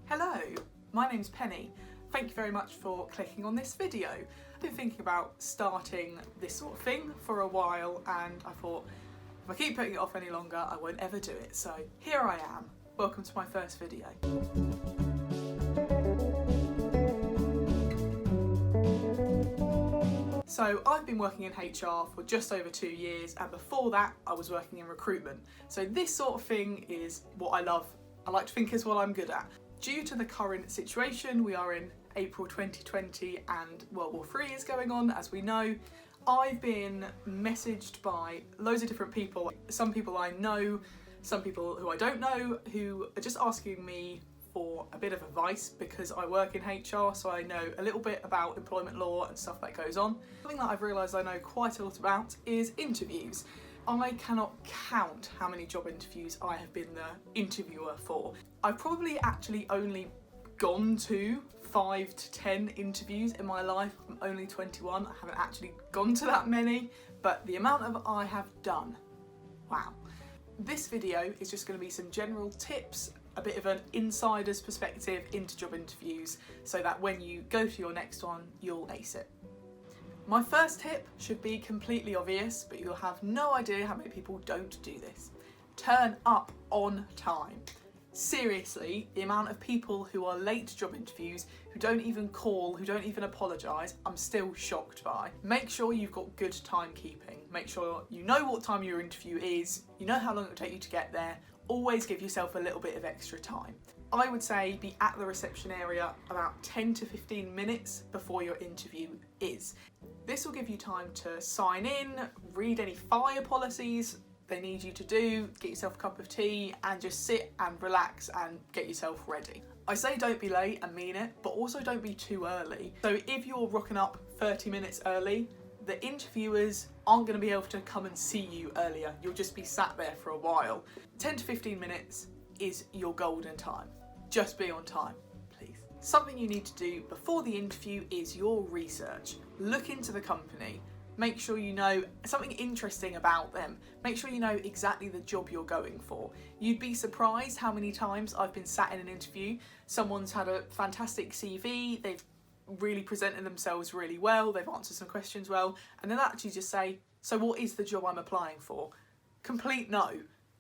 Hello, my name's Penny. Thank you very much for clicking on this video. I've been thinking about starting this sort of thing for a while and I thought if I keep putting it off any longer I won't ever do it. So here I am. Welcome to my first video. So I've been working in HR for just over 2 years and before that I was working in recruitment. So this sort of thing is what I love. I like to think is what I'm good at. Due to the current situation, we are in April 2020 and World War III is going on, as we know. I've been messaged by loads of different people, some people I know, some people who I don't know, who are just asking me for a bit of advice because I work in HR, so I know a little bit about employment law and stuff that goes on. Something that I've realised I know quite a lot about is interviews. I cannot count how many job interviews I have been the interviewer for. I've probably actually only gone to 5 to 10 interviews in my life. I'm only 21, I haven't actually gone to that many, but the amount of I have done, wow. This video is just going to be some general tips, a bit of an insider's perspective into job interviews, so that when you go to your next one, you'll ace it. My first tip should be completely obvious, but you'll have no idea how many people don't do this. Turn up on time. Seriously, the amount of people who are late to job interviews, who don't even call, who don't even apologise, I'm still shocked by. Make sure you've got good timekeeping. Make sure you know what time your interview is, you know how long it will take you to get there. Always give yourself a little bit of extra time. I would say be at the reception area about 10 to 15 minutes before your interview is. This will give you time to sign in, read any fire policies they need you to do, get yourself a cup of tea and just sit and relax and get yourself ready. I say don't be late and mean it, but also don't be too early. So if you're rocking up 30 minutes early, the interviewers aren't going to be able to come and see you earlier. You'll just be sat there for a while. 10 to 15 minutes is your golden time. Just be on time, please. Something you need to do before the interview is your research. Look into the company. Make sure you know something interesting about them. Make sure you know exactly the job you're going for. You'd be surprised how many times I've been sat in an interview, someone's had a fantastic CV, they've really presented themselves really well, they've answered some questions well, and they'll actually just say, so what is the job I'm applying for? Complete no.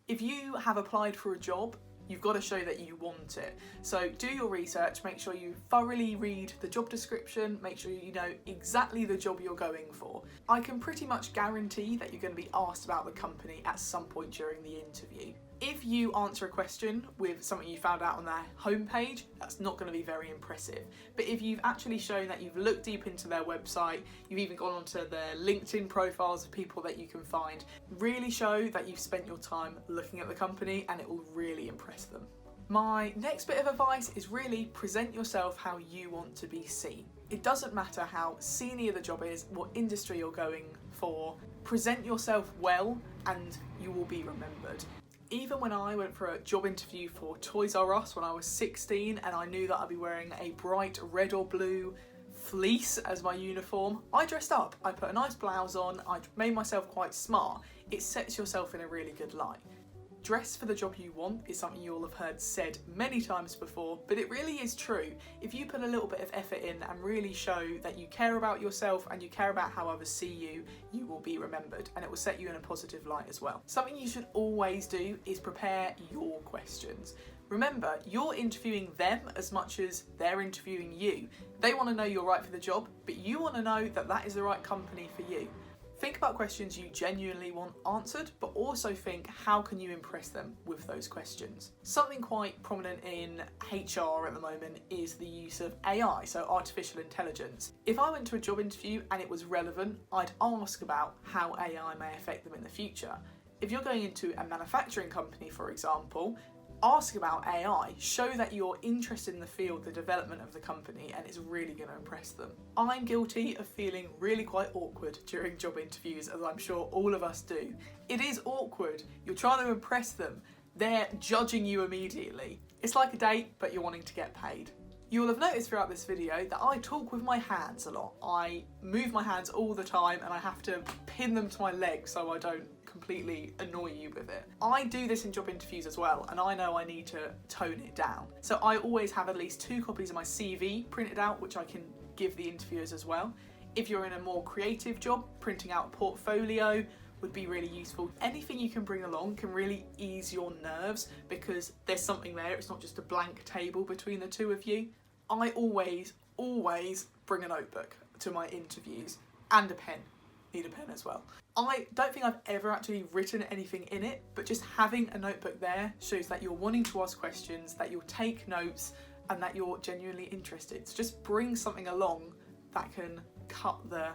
If you have applied for a job, you've got to show that you want it. So do your research, make sure you thoroughly read the job description, make sure you know exactly the job you're going for. I can pretty much guarantee that you're going to be asked about the company at some point during the interview. If you answer a question with something you found out on their homepage, that's not going to be very impressive. But if you've actually shown that you've looked deep into their website, you've even gone onto their LinkedIn profiles of people that you can find, really show that you've spent your time looking at the company and it will really impress them. My next bit of advice is really present yourself how you want to be seen. It doesn't matter how senior the job is, what industry you're going for, present yourself well and you will be remembered. Even when I went for a job interview for Toys R Us when I was 16 and I knew that I'd be wearing a bright red or blue fleece as my uniform, I dressed up. I put a nice blouse on, I made myself quite smart. It sets yourself in a really good light. Dress for the job you want is something you all have heard said many times before, but it really is true. If you put a little bit of effort in and really show that you care about yourself and you care about how others see you, you will be remembered and it will set you in a positive light as well. Something you should always do is prepare your questions. Remember, you're interviewing them as much as they're interviewing you. They want to know you're right for the job, but you want to know that that is the right company for you. Think about questions you genuinely want answered, but also think how can you impress them with those questions. Something quite prominent in HR at the moment is the use of AI, so artificial intelligence. If I went to a job interview and it was relevant, I'd ask about how AI may affect them in the future. If you're going into a manufacturing company, for example, ask about AI, show that you're interested in the field, the development of the company, and it's really going to impress them. I'm guilty of feeling really quite awkward during job interviews, as I'm sure all of us do. It is awkward. You're trying to impress them. They're judging you immediately. It's like a date, but you're wanting to get paid. You will have noticed throughout this video that I talk with my hands a lot. I move my hands all the time and I have to pin them to my legs so I don't completely annoy you with it. I do this in job interviews as well, and I know I need to tone it down. So I always have at least 2 copies of my CV printed out, which I can give the interviewers as well. If you're in a more creative job, printing out a portfolio would be really useful. Anything you can bring along can really ease your nerves because there's something there. It's not just a blank table between the two of you. I always bring a notebook to my interviews and a pen. Need a pen as well. I don't think I've ever actually written anything in it, but just having a notebook there shows that you're wanting to ask questions, that you'll take notes, and that you're genuinely interested. So just bring something along that can cut the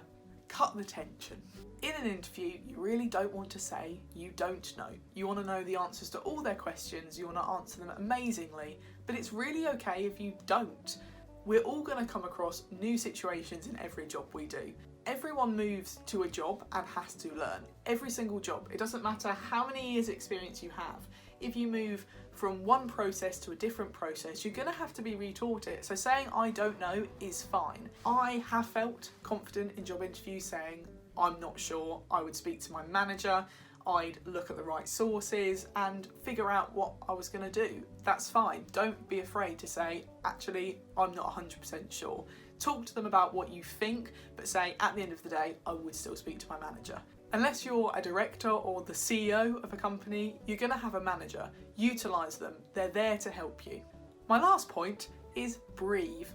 tension. In an interview, you really don't want to say you don't know. You want to know the answers to all their questions, you want to answer them amazingly, but it's really okay if you don't. We're all going to come across new situations in every job we do. Everyone moves to a job and has to learn. Every single job. It doesn't matter how many years experience you have. If you move from one process to a different process, you're going to have to be retaught it. So saying I don't know is fine. I have felt confident in job interviews saying I'm not sure. I would speak to my manager, I'd look at the right sources and figure out what I was going to do. That's fine. Don't be afraid to say, actually, I'm not 100% sure. Talk to them about what you think, but say, at the end of the day, I would still speak to my manager. Unless you're a director or the CEO of a company, you're going to have a manager. Utilise them. They're there to help you. My last point is breathe.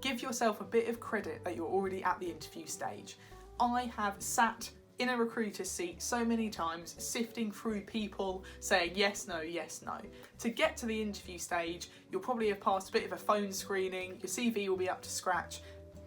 Give yourself a bit of credit that you're already at the interview stage. I have sat in a recruiter's seat so many times, sifting through people, saying yes, no, yes, no. To get to the interview stage, you'll probably have passed a bit of a phone screening, your CV will be up to scratch,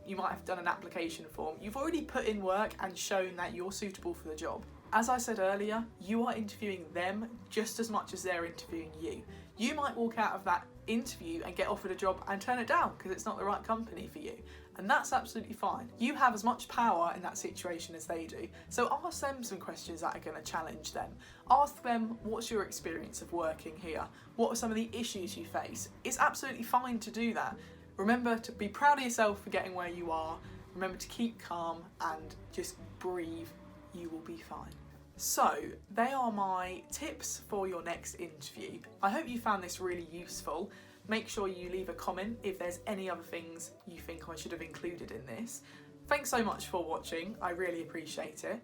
you might have done an application form. You've already put in work and shown that you're suitable for the job. As I said earlier, you are interviewing them just as much as they're interviewing you. You might walk out of that interview and get offered a job and turn it down because it's not the right company for you. And that's absolutely fine. You have as much power in that situation as they do. So ask them some questions that are going to challenge them. Ask them, what's your experience of working here? What are some of the issues you face? It's absolutely fine to do that. Remember to be proud of yourself for getting where you are. Remember to keep calm and just breathe. You will be fine. So, they are my tips for your next interview. I hope you found this really useful. Make sure you leave a comment if there's any other things you think I should have included in this. Thanks so much for watching, I really appreciate it.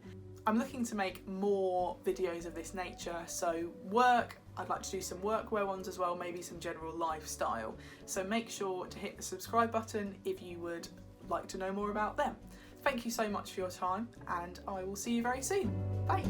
I'm looking to make more videos of this nature, so work, I'd like to do some workwear ones as well, maybe some general lifestyle. So make sure to hit the subscribe button if you would like to know more about them. Thank you so much for your time, and I will see you very soon. Bye.